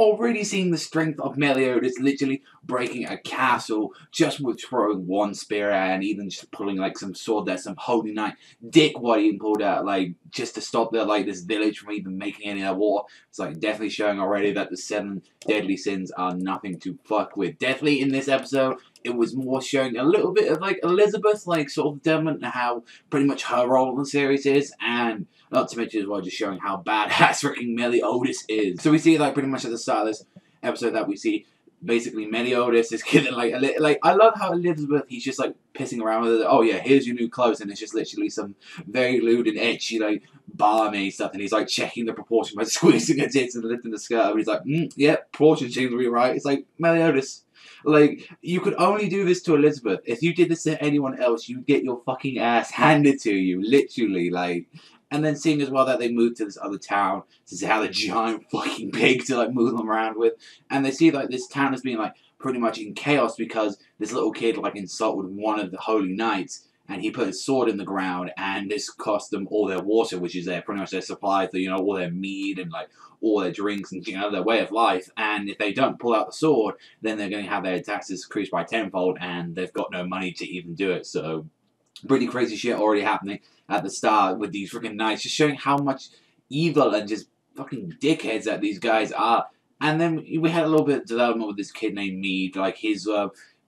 already seeing the strength of Meliodas literally breaking a castle just with throwing one spear and even just pulling like some sword that some holy knight dickwad even pulled out like just to stop the this village from even making any other war. It's like definitely showing already that the 7 deadly sins are nothing to fuck with. Definitely in this episode it was more showing a little bit of like Elizabeth like sort of development and how pretty much her role in the series is, and not to mention as well just showing how badass freaking Meliodas is. So we see like pretty much at the start of this episode that we see basically Meliodas is getting like I love how Elizabeth, he's just like pissing around with it. Oh yeah, here's your new clothes, and it's just literally some very lewd and etchy like barmaid stuff, and he's like checking the proportion by squeezing her tits and lifting the skirt up. And he's like, yeah, proportion seems to be right. It's like, Meliodas, like, you could only do this to Elizabeth. If you did this to anyone else, you'd get your fucking ass handed to you, literally, like. And then seeing as well that they moved to this other town to see how the giant fucking pig to like move them around with. And they see like this town has been like pretty much in chaos because this little kid like insulted one of the holy knights and he put his sword in the ground, and this cost them all their water, which is their pretty much their supply for, you know, all their meat and like all their drinks and, you know, their way of life. And if they don't pull out the sword, then they're going to have their taxes increased by tenfold, and they've got no money to even do it. So pretty crazy shit already happening at the start with these freaking knights, just showing how much evil and just fucking dickheads that these guys are. And then we had a little bit of development with this kid named Mead. Like his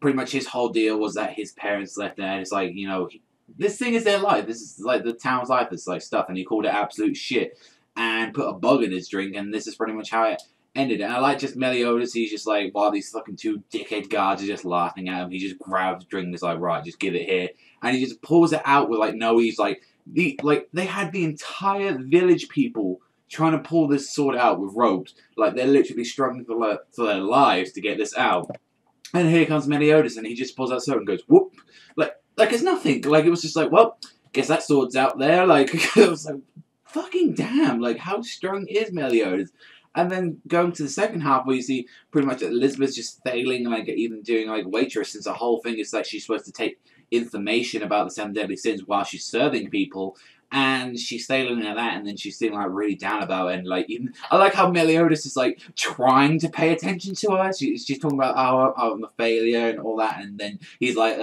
pretty much his whole deal was that his parents left there, and it's like, you know, this thing is their life. This is like the town's life. This like stuff, and he called it absolute shit and put a bug in his drink, and this is pretty much how it ended. And I like just Meliodas, he's just like, while these fucking 2 dickhead guards are just laughing at him, he just grabs the drink and is like, right, just give it here. And he just pulls it out with like no ease. Like they had the entire village people trying to pull this sword out with ropes. Like they're literally struggling for their lives to get this out. And here comes Meliodas, and he just pulls out the sword and goes, whoop. Like it's nothing. Like it was just like, well, guess that sword's out there. Like it was like, fucking damn. Like how strong is Meliodas? And then going to the second half where you see pretty much Elizabeth's just failing, like even doing like waitress, since the whole thing is like she's supposed to take information about the 7 deadly sins while she's serving people, and she's failing at that, and then she's feeling like really down about it. And like even I like how Meliodas is like trying to pay attention to her. She's talking about I'm a failure and all that, and then he's like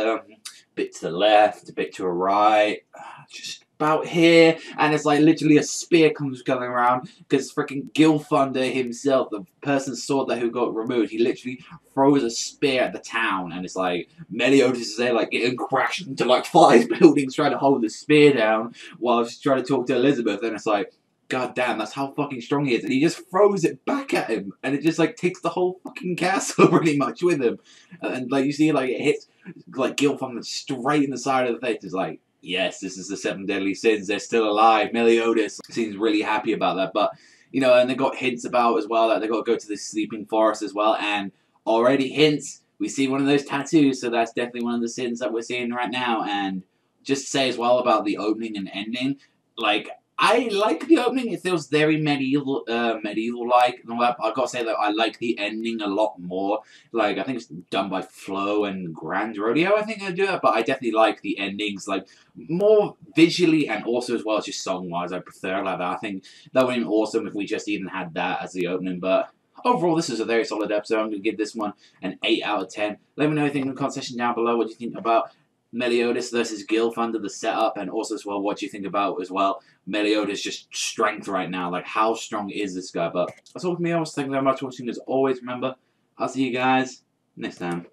bit to the left, a bit to the right, just about here, and it's like literally a spear comes going around because freaking Gilfunder himself, the person's sword that who got removed, he literally throws a spear at the town, and it's like Meliodas is there like getting crashed into like 5 buildings trying to hold the spear down while she's trying to talk to Elizabeth, and it's like, god damn, that's how fucking strong he is. And he just throws it back at him, and it just like takes the whole fucking castle pretty much with him. And like you see like it hits like Gilfunder straight in the side of the face. It's like, yes, this is the 7 deadly sins. They're still alive. Meliodas seems really happy about that. But, you know, and they got hints about as well that they got to go to this sleeping forest as well. And already hints, we see one of those tattoos. So that's definitely one of the sins that we're seeing right now. And just to say as well about the opening and ending, like, I like the opening. It feels very medieval-like and all that. But I've got to say that I like the ending a lot more. Like, I think it's done by Flo and Grand Rodeo, I think I do it. But I definitely like the endings, like, more visually and also as well as just song-wise. I prefer like that. I think that would have been awesome if we just even had that as the opening. But overall, this is a very solid episode. I'm going to give this one an 8 out of 10. Let me know anything in the comment section down below. What do you think about Meliodas versus Gilfunder, the setup, and also as well what you think about as well Meliodas' just strength right now, like how strong is this guy? But that's all from me. I was thank you very much for watching. As always, remember, I'll see you guys next time.